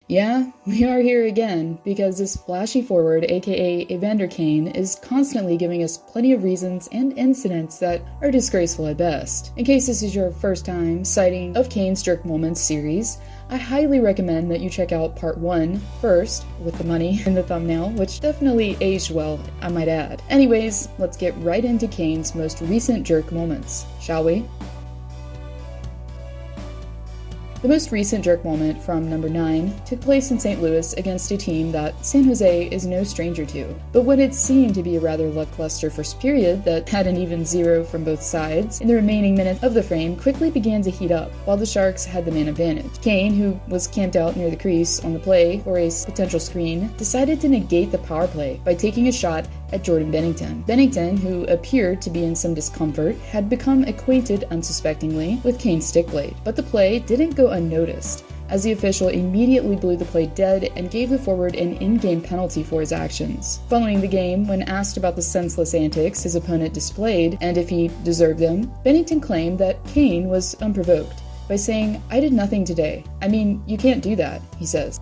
Yeah, we are here again, because this flashy forward, aka Evander Kane, is constantly giving us plenty of reasons and incidents that are disgraceful at best. In case this is your first time sighting of Kane's Jerk Moments series, I highly recommend that you check out part 1 first, with the money in the thumbnail, which definitely aged well, I might add. Anyways, let's get right into Kane's most recent jerk moments, shall we? The most recent jerk moment, from number 9, took place in St. Louis against a team that San Jose is no stranger to. But what had seemed to be a rather lackluster first period that had an even 0 from both sides in the remaining minutes of the frame quickly began to heat up, while the Sharks had the man advantage. Kane, who was camped out near the crease on the play for a potential screen, decided to negate the power play by taking a shot at Jordon Bennington. Bennington, who appeared to be in some discomfort, had become acquainted unsuspectingly with Kane's stick blade. But the play didn't go unnoticed, as the official immediately blew the play dead and gave the forward an in-game penalty for his actions. Following the game, when asked about the senseless antics his opponent displayed and if he deserved them, Bennington claimed that Kane was unprovoked by saying, "I did nothing today. I mean, you can't do that," he says.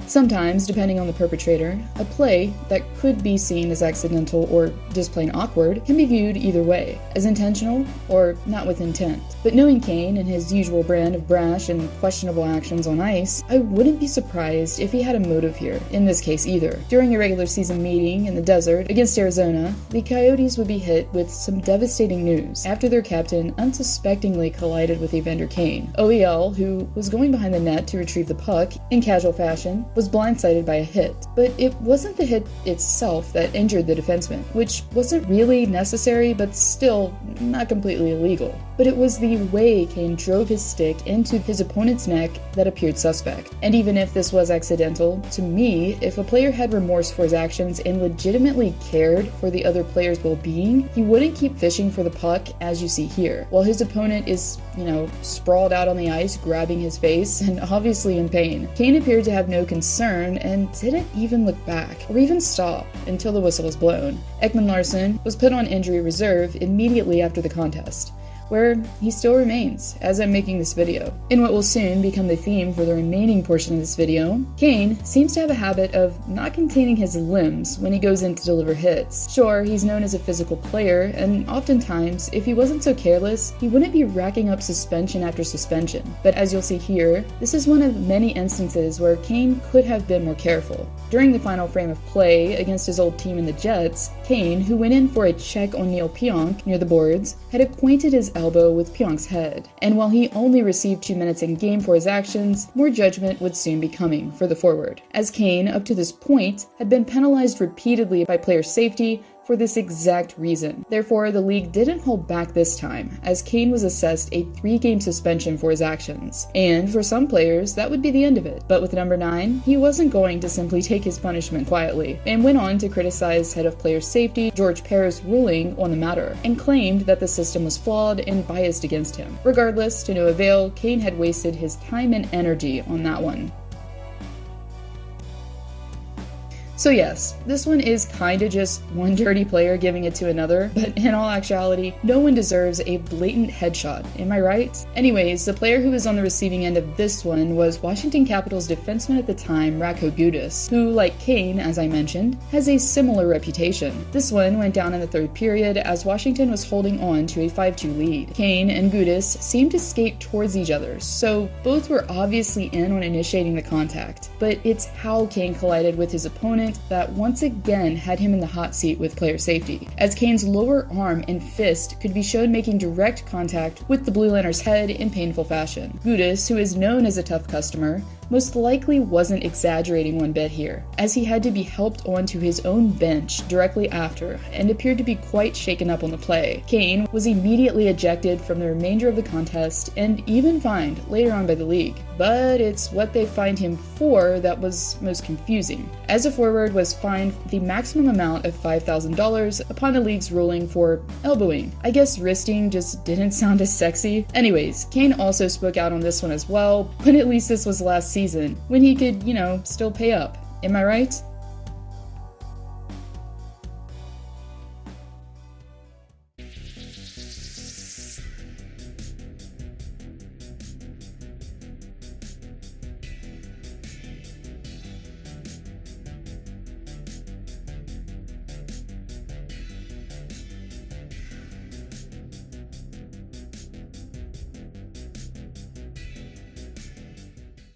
Sometimes, depending on the perpetrator, a play that could be seen as accidental or just plain awkward can be viewed either way, as intentional or not with intent. But knowing Kane and his usual brand of brash and questionable actions on ice, I wouldn't be surprised if he had a motive here, in this case either. During a regular season meeting in the desert against Arizona, the Coyotes would be hit with some devastating news after their captain unsuspectingly collided with Evander Kane. OEL, who was going behind the net to retrieve the puck in casual fashion, was blindsided by a hit. But it wasn't the hit itself that injured the defenseman, which wasn't really necessary but still not completely illegal. But it was the way Kane drove his stick into his opponent's neck that appeared suspect. And even if this was accidental, to me, if a player had remorse for his actions and legitimately cared for the other player's well-being, he wouldn't keep fishing for the puck as you see here, while his opponent is, sprawled out on the ice grabbing his face and obviously in pain. Kane appeared to have no concern and didn't even look back or even stop until the whistle was blown. Ekman Larsson was put on injury reserve immediately after the contest, where he still remains as I'm making this video. In what will soon become the theme for the remaining portion of this video, Kane seems to have a habit of not containing his limbs when he goes in to deliver hits. Sure, he's known as a physical player, and oftentimes, if he wasn't so careless, he wouldn't be racking up suspension after suspension. But as you'll see here, this is one of many instances where Kane could have been more careful. During the final frame of play against his old team in the Jets, Kane, who went in for a check on Neil Pionk near the boards, had acquainted his elbow with Pionk's head, and while he only received 2 minutes in game for his actions, more judgment would soon be coming for the forward, as Kane, up to this point, had been penalized repeatedly by player safety for this exact reason. Therefore, the league didn't hold back this time, as Kane was assessed a 3-game suspension for his actions. And for some players, that would be the end of it. But with number 9, he wasn't going to simply take his punishment quietly, and went on to criticize head of player safety George Parr's ruling on the matter, and claimed that the system was flawed and biased against him. Regardless, to no avail, Kane had wasted his time and energy on that one. So yes, this one is kinda just one dirty player giving it to another, but in all actuality, no one deserves a blatant headshot, am I right? Anyways, the player who was on the receiving end of this one was Washington Capitals defenseman at the time, Radko Gudas, who, like Kane, as I mentioned, has a similar reputation. This one went down in the 3rd period as Washington was holding on to a 5-2 lead. Kane and Gudas seemed to skate towards each other, so both were obviously in on initiating the contact, but it's how Kane collided with his opponent that once again had him in the hot seat with player safety, as Kane's lower arm and fist could be shown making direct contact with the Blue Liner's head in painful fashion. Gudas, who is known as a tough customer, most likely wasn't exaggerating one bit here, as he had to be helped onto his own bench directly after and appeared to be quite shaken up on the play. Kane was immediately ejected from the remainder of the contest and even fined later on by the league. But it's what they fined him for that was most confusing, as a forward was fined the maximum amount of $5,000 upon the league's ruling for elbowing. I guess wristing just didn't sound as sexy. Anyways, Kane also spoke out on this one as well, but at least this was last season, when he could, still pay up. Am I right?